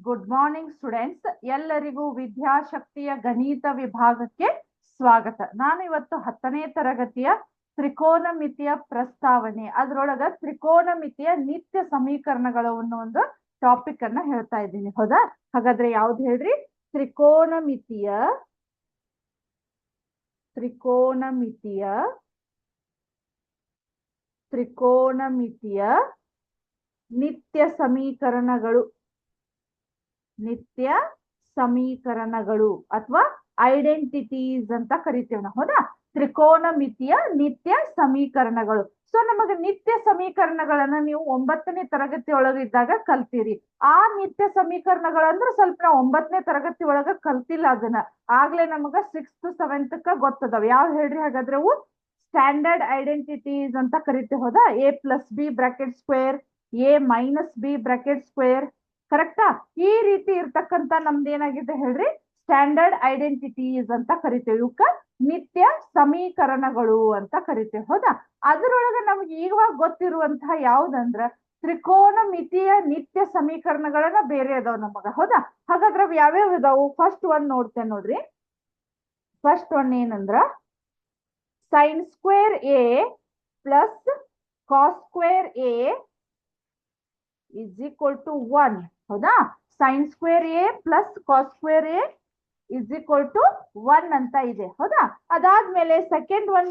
Good morning students. ಎಲ್ಲರಿಗೂ ವಿದ್ಯಾಶಕ್ತಿಯ ಗಣಿತ ವಿಭಾಗಕ್ಕೆ ಸ್ವಾಗತ. ನಾನು ಇವತ್ತು 10ನೇ ತರಗತಿಯ ತ್ರಿಕೋನಮಿತಿಯ ಪ್ರಸ್ತಾವನೆ ಅದರೊಳಗ ತ್ರಿಕೋನಮಿತಿಯ ನಿತ್ಯ ಸಮೀಕರಣಗಳು ಅನ್ನೋ ಒಂದು ಟಾಪಿಕ್ ಅನ್ನ ಹೇಳ್ತಾ ಇದ್ದೀನಿ. ಹೌದಾ? ಹಾಗಾದ್ರೆ ಯಾವ್ದು ಹೇಳ್ರಿ? ತ್ರಿಕೋನಮಿತಿಯ ನಿತ್ಯ ಸಮೀಕರಣಗಳು ಅಥವಾ ಐಡೆಂಟಿಟೀಸ್ ಅಂತ ಕರಿತೇವೆ ನಾವು. ಹೌದಾ? ತ್ರಿಕೋನಮಿತಿಯ ನಿತ್ಯ ಸಮೀಕರಣಗಳು. ಸೊ ನಮಗೆ ನಿತ್ಯ ಸಮೀಕರಣಗಳನ್ನ ನೀವು 9ನೇ ತರಗತಿ ಒಳಗಿದ್ದಾಗ ಕಲ್ತೀರಿ. ಆ ನಿತ್ಯ ಸಮೀಕರಣಗಳಂದ್ರೆ ಸ್ವಲ್ಪ ನಾವು 9ನೇ ತರಗತಿ ಒಳಗ ಕಲ್ತಿಲ್ಲ ಅದನ್ನ. ಆಗ್ಲೇ ನಮಗ 6th 7th ಗೊತ್ತದವ. ಯಾವ ಹೇಳ್ರಿ? ಹಾಗಾದ್ರೆ ಅವು ಸ್ಟ್ಯಾಂಡರ್ಡ್ ಐಡೆಂಟಿಟೀಸ್ ಅಂತ ಕರಿತೇವೆ. ಹೌದಾ? a+b bracket square, a-b bracket square. ಕರೆಕ್ಟಾ? ಈ ರೀತಿ ಇರ್ತಕ್ಕಂತ ನಮ್ದು ಏನಾಗಿದೆ ಹೇಳ್ರಿ? ಸ್ಟ್ಯಾಂಡರ್ಡ್ ಐಡೆಂಟಿಟೀಸ್ ಅಂತ ಕರಿತೇವೆ. ಇವಕ್ಕ ನಿತ್ಯ ಸಮೀಕರಣಗಳು ಅಂತ ಕರಿತೇವೆ. ಹೌದಾ? ಅದರೊಳಗೆ ನಮ್ಗೆ ಈಗವಾಗ ಗೊತ್ತಿರುವಂತಹ ಯಾವ್ದಂದ್ರ ತ್ರಿಕೋನಮಿತಿಯ ನಿತ್ಯ ಸಮೀಕರಣಗಳನ್ನ ಬೇರೆ ಅದಾವ ನಮಗ. ಹೌದಾ? ಹಾಗಾದ್ರೆ ಅವ್ ಯಾವ್ಯಾವ ಇದಾವು? ಫಸ್ಟ್ ಒನ್ ನೋಡ್ತೇನೆ ನೋಡ್ರಿ. ಫಸ್ಟ್ ಒನ್ ಏನಂದ್ರ sin square a plus cos square a is equal to 1. ಹೌದಾ? sin square a plus cos square a is equal to 1 ಅಂತ ಇದೆ. ಹೌದಾ? ಅದಾದ್ಮೇಲೆ ಸೆಕೆಂಡ್ ಒನ್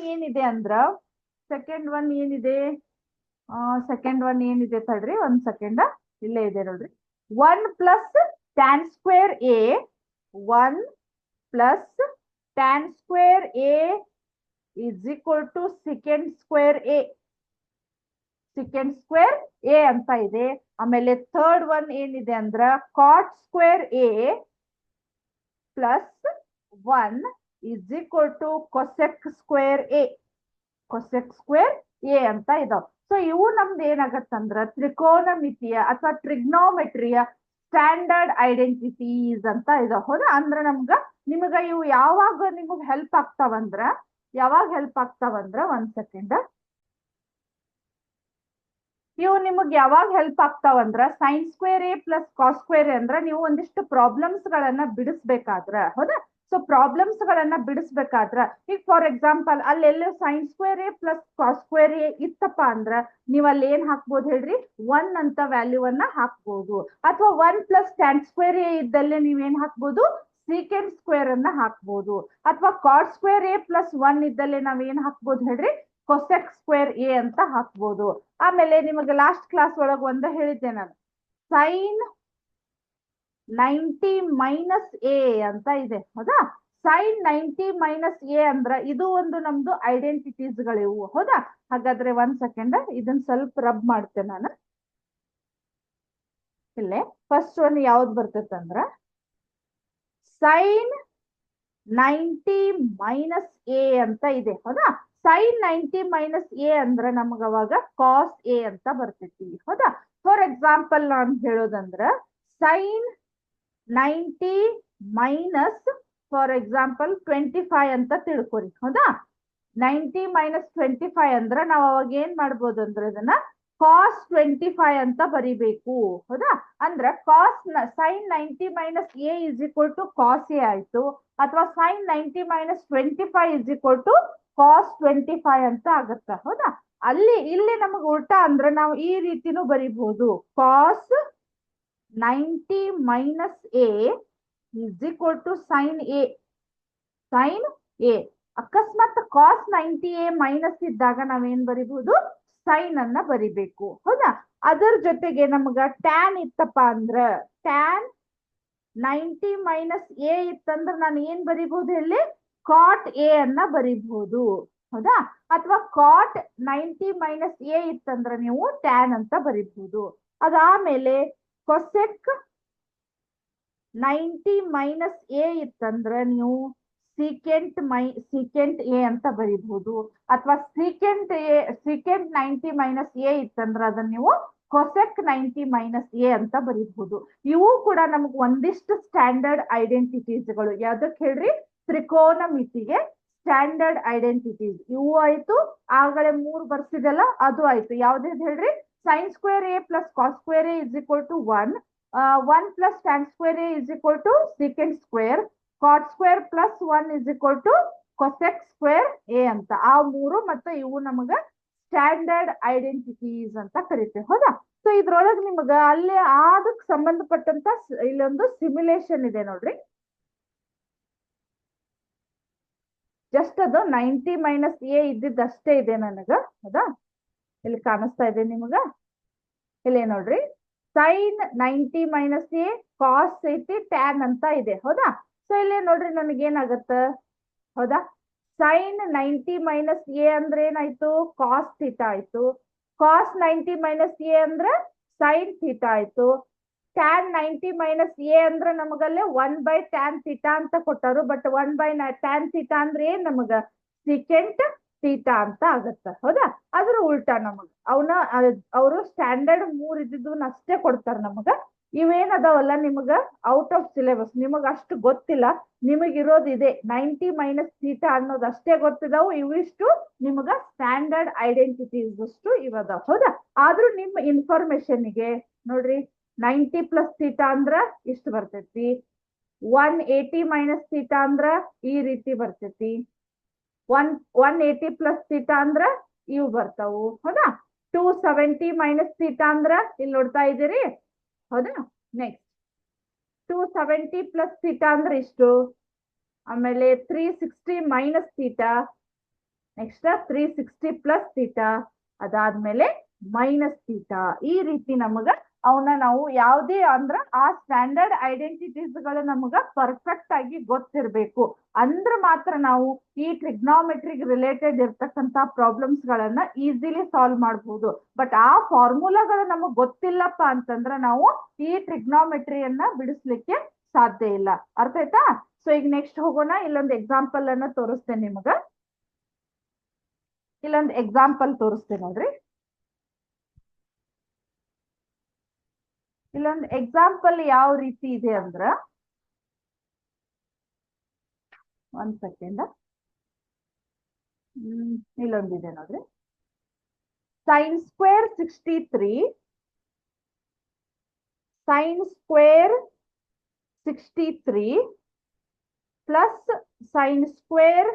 ಏನಿದೆ ತಡ್ರಿ ಒಂದ್ ಸೆಕೆಂಡ್. ಇಲ್ಲೇ ಇದೆ ನೋಡ್ರಿ. 1 plus tan square a 1 plus tan square a is equal to second square a ಅಂತ ಇದೆ. ಆಮೇಲೆ ಥರ್ಡ್ ಒನ್ ಏನಿದೆ ಅಂದ್ರ cot square a plus 1 is equal to cosec square a ಅಂತ ಇದಾವ್. ಸೊ ಇವು ನಮ್ದು ಏನಾಗತ್ತಂದ್ರ ತ್ರಿಕೋನಮಿತಿಯ ಅಥವಾ ಟ್ರಿಗ್ನೋಮೆಟ್ರಿಯ ಸ್ಟ್ಯಾಂಡರ್ಡ್ ಐಡೆಂಟಿಟೀಸ್ ಅಂತ ಇದಾವ್. ಹೌದಾ? ಅಂದ್ರ ನಿಮಗ ಇವು ಯಾವಾಗ ನಿಮಗ್ ಹೆಲ್ಪ್ ಆಗ್ತಾವಂದ್ರ ಒಂದ್ ಸೆಕೆಂಡ್. ಇವು ನಿಮಗ್ ಯಾವಾಗ ಹೆಲ್ಪ್ ಆಗ್ತಾವಂದ್ರ sin square a plus cos square a ಅಂದ್ರ ನೀವು ಒಂದಿಷ್ಟು ಪ್ರಾಬ್ಲಮ್ಸ್ ಗಳನ್ನ ಬಿಡಿಸ್ಬೇಕಾದ್ರ. ಹೌದಾ? ಸೊ ಪ್ರಾಬ್ಲಮ್ಸ್ ಗಳನ್ನ ಬಿಡಿಸ್ಬೇಕಾದ್ರ ಈಗ ಫಾರ್ ಎಕ್ಸಾಂಪಲ್ ಅಲ್ಲೆಲ್ಲ sin square a plus cos square a ಇತ್ತಪ್ಪ ಅಂದ್ರ ನೀವ್ ಅಲ್ಲಿ ಏನ್ ಹಾಕ್ಬೋದು ಹೇಳ್ರಿ? 1 ಅಂತ ವ್ಯಾಲ್ಯೂವನ್ನ ಹಾಕ್ಬೋದು. ಅಥವಾ 1 ಪ್ಲಸ್ tan ಸ್ಕ್ವೇರ್ a ಇದ್ದಲ್ಲೇ ನೀವೇನ್ ಹಾಕ್ಬೋದು? ಸೀಕೆಂಡ್ ಸ್ಕ್ವೇರ್ ಅನ್ನ ಹಾಕ್ಬೋದು. ಅಥವಾ cot ಸ್ಕ್ವೇರ್ a ಪ್ಲಸ್ 1 ಇದ್ದಲ್ಲೇ ನಾವ್ ಏನ್ ಹಾಕ್ಬೋದು ಹೇಳ್ರಿ? cosec ಸ್ಕ್ವೇರ್ a ಅಂತ ಹಾಕ್ಬೋದು. ಆಮೇಲೆ ನಿಮಗೆ ಲಾಸ್ಟ್ ಕ್ಲಾಸ್ ಒಳಗೆ ಒಂದ ಹೇಳಿದ್ದೆ ನಾನು, sin 90 ಮೈನಸ್ a ಅಂತ ಇದೆ. ಹೌದಾ? sin 90 ಮೈನಸ್ a ಅಂದ್ರ ಇದು ಒಂದು ನಮ್ದು ಐಡೆಂಟಿಟೀಸ್ ಗಳಿವು. ಹೌದಾ? ಹಾಗಾದ್ರೆ ಒಂದ್ ಸೆಕೆಂಡ್ ಇದನ್ನ ಸ್ವಲ್ಪ ರಬ್ ಮಾಡ್ತೇನೆ ನಾನು. ಇಲ್ಲೇ ಫಸ್ಟ್ ಒನ್ ಯಾವ್ದು ಬರ್ತೈತಂದ್ರ sin 90 ಮೈನಸ್ a ಅಂತ ಇದೆ. ಹೌದಾ? sin 90 ಮೈನಸ್ a ಅಂದ್ರ ನಮಗ ಅವಾಗ cos a ಅಂತ ಬರ್ತೈತಿ. ಹೌದಾ? ಫಾರ್ ಎಕ್ಸಾಂಪಲ್ ನಾನು ಹೇಳೋದಂದ್ರ sin 90 ಮೈನಸ್ ಫಾರ್ ಎಕ್ಸಾಂಪಲ್ 25 ಅಂತ ತಿಳ್ಕೊರಿ. ಹೌದಾ? 90 ಮೈನಸ್ 25 ಅಂದ್ರ ನಾವ್ ಅವಾಗ ಏನ್ ಮಾಡ್ಬೋದು ಅಂದ್ರೆ ಇದನ್ನ cos 25 ಅಂತ ಬರಿಬೇಕು. ಹೌದಾ? ಅಂದ್ರ sin 90 minus a is equal to cos a ಆಯ್ತು. ಅಥವಾ sin 90 minus 25 is equal to cos 25 ಅಂತ ಆಗತ್ತ. ಹೌದಾ? ಇಲ್ಲಿ ನಮಗ್ ಉಲ್ಟಾ ಅಂದ್ರೆ ನಾವು ಈ ರೀತಿನೂ ಬರಿಬಹುದು. cos 90 minus a is equal to sin a. ಅಕಸ್ಮಾತ್ cos 90a ಮೈನಸ್ ಇದ್ದಾಗ ನಾವೇನ್ ಬರಿಬಹುದು? sin ಅನ್ನ ಬರಿಬೇಕು. ಹೌದಾ? ಅದರ ಜೊತೆಗೆ ನಮಗ tan ಇತ್ತಪ್ಪ ಅಂದ್ರ tan 90 ಮೈನಸ್ a ಇತ್ತಂದ್ರ ನಾನು ಏನ್ ಬರಿಬಹುದು ಹೇಳಿ? cot a ಅನ್ನ ಬರಿಬಹುದು. ಹೌದಾ? ಅಥವಾ cot 90 ಮೈನಸ್ a ಇತ್ತಂದ್ರ ನೀವು tan ಅಂತ ಬರಿಬಹುದು. ಅದಾದ್ಮೇಲೆ cosec 90 ಮೈನಸ್ a ಇತ್ತಂದ್ರ ನೀವು secant a ಅಂತ ಬರಿಬಹುದು. ಅಥವಾ secant 90 ಮೈನಸ್ a ಇತ್ತಂದ್ರ ಅದನ್ನ ನೀವು cosec 90 ಮೈನಸ್ a ಅಂತ ಬರಿಬಹುದು. ಇವು ಕೂಡ ನಮಗ್ ಒಂದಿಷ್ಟು ಸ್ಟ್ಯಾಂಡರ್ಡ್ ಐಡೆಂಟಿಟೀಸ್ಗಳು. ಯಾವ್ದಕ್ ಹೇಳ್ರಿ? ತ್ರಿಕೋನಮಿತಿಗೆ ಸ್ಟ್ಯಾಂಡರ್ಡ್ ಐಡೆಂಟಿಟೀಸ್. ಇವು ಆಯ್ತು. ಆಗಲೇ 3 ಬರ್ಸಿದಲ್ಲ ಅದು ಆಯ್ತು. ಯಾವ್ದು ಹೇಳ್ರಿ? sin square a plus cos square a is equal to 1. 1 plus tan square A is equal to secant square, cot square plus 1 is equal to cosec square A ಅಂತ. ಆ ಮೂರು ಮತ್ತೆ ಇವು ನಮಗ ಸ್ಟ್ಯಾಂಡರ್ಡ್ ಐಡೆಂಟಿಟೀಸ್ ಅಂತ ಕರಿತೇವೆ, ಹೌದಾ? ಸೊ ಇದ್ರೊಳಗೆ ನಿಮಗ ಅಲ್ಲಿ ಅದಕ್ಕೆ ಸಂಬಂಧಪಟ್ಟಂತ ಇಲ್ಲೊಂದು ಸಿಮ್ಯುಲೇಷನ್ ಇದೆ ನೋಡ್ರಿ. ಜಸ್ಟ್ ಅದು 90 ಮೈನಸ್ ಎ ಇದ್ದಿದ್ದಷ್ಟೇ ಇದೆ ನನಗ, ಹೌದಾ? ಇಲ್ಲಿ ಕಾಣಿಸ್ತಾ ಇದೆ ನಿಮಗ, ಇಲ್ಲಿ ನೋಡ್ರಿ sine 90 minus a cos 80 tan ಅಂತ ಇದೆ, ಹೌದಾ? ಸೊ ಇಲ್ಲಿ ನೋಡ್ರಿ ನನಗೇನಾಗತ್ತ, ಹೌದಾ? ಸೈನ್ 90 ಮೈನಸ್ ಎ ಅಂದ್ರೆ ಏನಾಯ್ತು, ಕಾಸ್ ಥೀಟಾ ಆಯ್ತು. ಕಾಸ್ 90 ಮೈನಸ್ ಎ ಅಂದ್ರೆ ಸೈನ್ ಥೀಟಾ ಆಯ್ತು. ಟ್ಯಾನ್ 90 ಮೈನಸ್ ಎ ಅಂದ್ರೆ ನಮಗಲ್ಲೇ 1 ಬೈ ಟ್ಯಾನ್ ಥೀಟಾ ಅಂತ ಕೊಟ್ಟರು. ಬಟ್ 1 ಬೈ ಟ್ಯಾನ್ ಥೀಟಾ ಅಂದ್ರೆ ಏನ್ ನಮಗ ಸಿಕೆಂಟ್ ಥೀಟಾ ಅಂತ ಆಗತ್ತ, ಹೌದಾ? ಅದ್ರ ಉಲ್ಟಾ ನಮಗ ಅವರು ಸ್ಟ್ಯಾಂಡರ್ಡ್ 3 ಇದ್ದಿದ್ದು ಅಷ್ಟೇ ಕೊಡ್ತಾರ ನಮಗ. ಇವೇನದಾವಲ್ಲ ನಿಮಗ ಔಟ್ ಆಫ್ ಸಿಲೆಬಸ್, ನಿಮಗ ಅಷ್ಟು ಗೊತ್ತಿಲ್ಲ. ನಿಮಗಿರೋದು ಇದೆ 90 ಮೈನಸ್ ಥೀಟಾ ಅನ್ನೋದು ಅಷ್ಟೇ ಗೊತ್ತಿದಾವು. ಇವಿಷ್ಟು ನಿಮಗ ಸ್ಟ್ಯಾಂಡರ್ಡ್ ಐಡೆಂಟಿಟೀಸ್ ಅಷ್ಟು ಇವದಾವ, ಹೌದಾ? ಆದ್ರೂ ನಿಮ್ಮ ಇನ್ಫಾರ್ಮೇಶನ್ಗೆ ನೋಡ್ರಿ 90 ಪ್ಲಸ್ ಥೀಟಾ ಅಂದ್ರ ಇಷ್ಟು ಬರ್ತೈತಿ, 180 ಮೈನಸ್ ಥೀಟಾ ಅಂದ್ರ ಈ ರೀತಿ ಬರ್ತೈತಿ, 180 ಪ್ಲಸ್ ಥೀಟಾ ಅಂದ್ರ ಇವು ಬರ್ತಾವು, ಹೌದಾ? 270 ಮೈನಸ್ ಥೀಟಾ ಅಂದ್ರ ಇಲ್ಲಿ ನೋಡ್ತಾ ಇದ್ದೀರಿ, ಹೌದಾ? ನೆಕ್ಸ್ಟ್ 270 ಪ್ಲಸ್ ಥೀಟಾ ಅಂದ್ರೆ ಇಷ್ಟು. ಆಮೇಲೆ 360 minus theta, next 360 plus theta, ಅದಾದ್ಮೇಲೆ ಮೈನಸ್ ಥೀಟಾ. ಈ ರೀತಿ ನಮಗ ಅವನ್ನ ನಾವು ಯಾವುದೇ ಅಂದ್ರ ಆ ಸ್ಟ್ಯಾಂಡರ್ಡ್ ಐಡೆಂಟಿಟೀಸ್ ಗಳು ನಮಗ ಪರ್ಫೆಕ್ಟ್ ಆಗಿ ಗೊತ್ತಿರ್ಬೇಕು. ಅಂದ್ರ ಮಾತ್ರ ನಾವು ಈ ಟ್ರಿಗ್ನಾಮೆಟ್ರಿಗ್ ರಿಲೇಟೆಡ್ ಇರ್ತಕ್ಕಂತ ಪ್ರಾಬ್ಲಮ್ಸ್ ಗಳನ್ನ ಈಸಿಲಿ ಸಾಲ್ವ್ ಮಾಡಬಹುದು. ಬಟ್ ಆ ಫಾರ್ಮುಲಾಗಳು ನಮಗ್ ಗೊತ್ತಿಲ್ಲಪ್ಪ ಅಂತಂದ್ರ ನಾವು ಈ ಟ್ರಿಗ್ನಾಮೆಟ್ರಿಯನ್ನ ಬಿಡಿಸ್ಲಿಕ್ಕೆ ಸಾಧ್ಯ ಇಲ್ಲ. ಅರ್ಥ ಆಯ್ತಾ? ಸೊ ಈಗ ನೆಕ್ಸ್ಟ್ ಹೋಗೋಣ. ಇಲ್ಲೊಂದು ಎಕ್ಸಾಂಪಲ್ ಅನ್ನ ತೋರಿಸ್ತೇನೆ ನಿಮಗ. ಇಲ್ಲೊಂದು ಎಕ್ಸಾಂಪಲ್ ತೋರಿಸ್ತೇನೆ ನೋಡ್ರಿ. ಇಲ್ಲೊಂದು ಎಕ್ಸಾಂಪಲ್ ಯಾವ ರೀತಿ ಇದೆ ಅಂದ್ರ, ಒಂದ್ ಸೆಕೆಂಡ್, ಇಲ್ಲೊಂದಿದೆ ನೋಡ್ರಿ. Sine square 63 sign square 63 plus sine square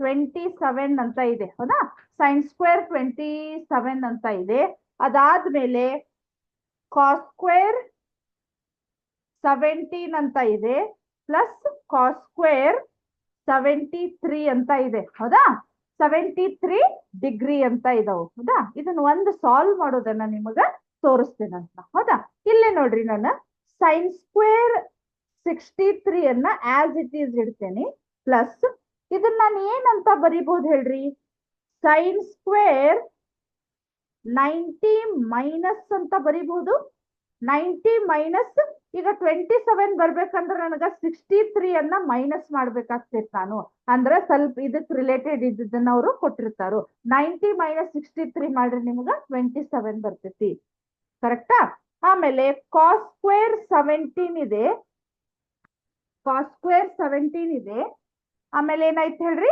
27 ಅಂತ ಇದೆ, ಹೌದಾ? ಸೈನ್ ಸ್ಕ್ವೇರ್ 27 ಅಂತ ಇದೆ. ಅದಾದ್ಮೇಲೆ ಕಾಸ್ ಸ್ಕ್ವೇರ್ 17 ಅಂತ ಇದೆ, ಪ್ಲಸ್ ಕಾಸ್ ಸ್ಕ್ವೇರ್ 73 ಅಂತ ಇದೆ, ಹೌದಾ? 73 ಡಿಗ್ರಿ ಅಂತ ಇದಾವೆ, ಹೌದಾ? ಇದನ್ನ ಒಂದು ಸಾಲ್ವ್ ಮಾಡೋದನ್ನ ನಿಮಗ ತೋರಿಸ್ತೇನಂತ, ಹೌದಾ? ಇಲ್ಲೇ ನೋಡ್ರಿ, ನಾನು ಸೈನ್ ಸ್ಕ್ವೇರ್ 63 ಅನ್ನ ಆಸ್ ಇಟ್ ಈಸ್ ಇಡ್ತೇನೆ, ಪ್ಲಸ್ ಇದನ್ನ ನಾನು ಏನಂತ ಬರಿಬಹುದು ಹೇಳ್ರಿ, ಸೈನ್ ಸ್ಕ್ವೇರ್ 90 ಮೈನಸ್ ಅಂತ ಬರಿಬಹುದು. 90 ಮೈನಸ್ ಈಗ 27 ಬರ್ಬೇಕಂದ್ರೆ ನನಗ 63 ಅನ್ನ ಮೈನಸ್ ಮಾಡ್ಬೇಕಾಗ್ತೈತಿ ನಾನು. ಅಂದ್ರೆ ಸ್ವಲ್ಪ ಇದಕ್ ರಿಲೇಟೆಡ್ ಇದ್ದನ್ನ ಅವರು ಕೊಟ್ಟಿರ್ತಾರು. 90 ಮೈನಸ್ 63 ಮಾಡ್ರಿ ನಿಮಗ 27 ಬರ್ತೈತಿ, ಕರೆಕ್ಟಾ? ಆಮೇಲೆ ಕಾಸ್ ಸ್ಕ್ವೇರ್ 17 ಇದೆ, ಕಾಸ್ ಸ್ಕ್ವೇರ್ 17 ಇದೆ. ಆಮೇಲೆ ಏನಾಯ್ತು ಹೇಳ್ರಿ,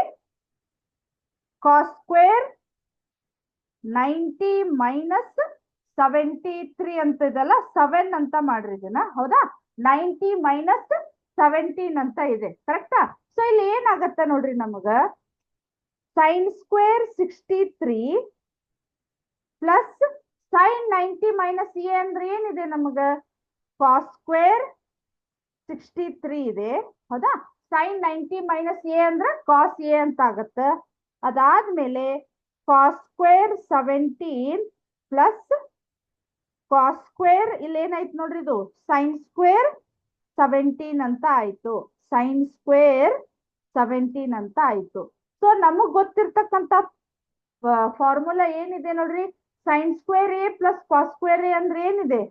ಕಾಸ್ ಸ್ಕ್ವೇರ್ 90 ಮೈನಸ್ 73 ಅಂತ ಇದಲ್ಲ, 7 ಅಂತ ಮಾಡ್ರಿ ಇದನ್ನ, ಹೌದಾ? 90 ಮೈನಸ್ 17 ಅಂತ ಇದೆ, ಕರೆಕ್ಟಾ? ಸೊ ಇಲ್ಲಿ ಏನಾಗತ್ತ ನೋಡ್ರಿ, ನಮಗ sine square 63 plus sine 90 minus a ಅಂದ್ರೆ ಏನಿದೆ ನಮಗ, ಕಾಸ್ ಸ್ಕ್ವೇರ್ 63 ಇದೆ, ಹೌದಾ? ಸೈನ್ 90 ಮೈನಸ್ ಎ ಅಂದ್ರೆ ಕಾಸ್ ಎ ಅಂತ ಆಗತ್ತ. ಅದಾದ್ಮೇಲೆ cos square 17 plus cos square ಇಲ್ಲಿ ಏನಾಯ್ತು ನೋಡ್ರಿ, ಇದು ಸೈನ್ ಸ್ಕ್ವೇರ್ 17 ಅಂತ ಆಯ್ತು, ಸೈನ್ ಸ್ಕ್ವೇರ್ 17 ಅಂತ ಆಯ್ತು. ಸೊ ನಮಗ್ ಗೊತ್ತಿರ್ತಕ್ಕಂತ ಫಾರ್ಮುಲಾ ಏನಿದೆ ನೋಡ್ರಿ, sine square a plus cos square a ಅಂದ್ರೆ ಏನಿದೆ,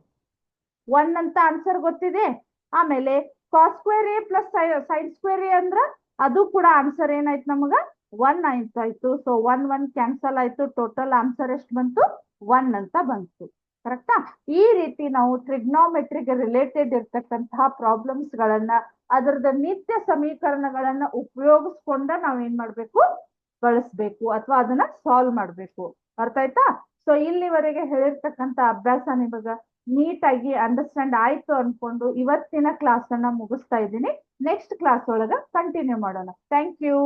1 ಅಂತ ಆನ್ಸರ್ ಗೊತ್ತಿದೆ. ಆಮೇಲೆ cos square a plus sine square a ಅಂದ್ರ ಅದು ಕೂಡ ಆನ್ಸರ್ ಏನಾಯ್ತು ನಮಗ 1 ಆಯ್ತು. ಸೊ 1 ಕ್ಯಾನ್ಸಲ್ ಆಯ್ತು. ಟೋಟಲ್ ಆನ್ಸರ್ ಎಷ್ಟು ಬಂತು, 1 ಅಂತ ಬಂತು, ಕರೆಕ್ಟಾ? ಈ ರೀತಿ ನಾವು ಟ್ರಿಗ್ನಾಮೆಟ್ರಿಗೆ ರಿಲೇಟೆಡ್ ಇರ್ತಕ್ಕಂತಹ ಪ್ರಾಬ್ಲಮ್ಸ್ ಗಳನ್ನ ಅದರದ ನಿತ್ಯ ಸಮೀಕರಣಗಳನ್ನ ಉಪಯೋಗಿಸ್ಕೊಂಡ ನಾವ್ ಏನ್ ಮಾಡ್ಬೇಕು, ಬಳಸ್ಬೇಕು ಅಥವಾ ಅದನ್ನ ಸಾಲ್ವ್ ಮಾಡ್ಬೇಕು. ಅರ್ಥ ಆಯ್ತಾ? ಸೊ ಇಲ್ಲಿವರೆಗೆ ಹೇಳಿರ್ತಕ್ಕಂತ ಅಭ್ಯಾಸ ನಿಮಗ ನೀಟಾಗಿ ಅಂಡರ್ಸ್ಟ್ಯಾಂಡ್ ಆಯ್ತು ಅನ್ಕೊಂಡು ಇವತ್ತಿನ ಕ್ಲಾಸ್ ಅನ್ನ ಮುಗಿಸ್ತಾ ಇದ್ದೀನಿ. ನೆಕ್ಸ್ಟ್ ಕ್ಲಾಸ್ ಒಳಗ ಕಂಟಿನ್ಯೂ ಮಾಡೋಣ. Thank you.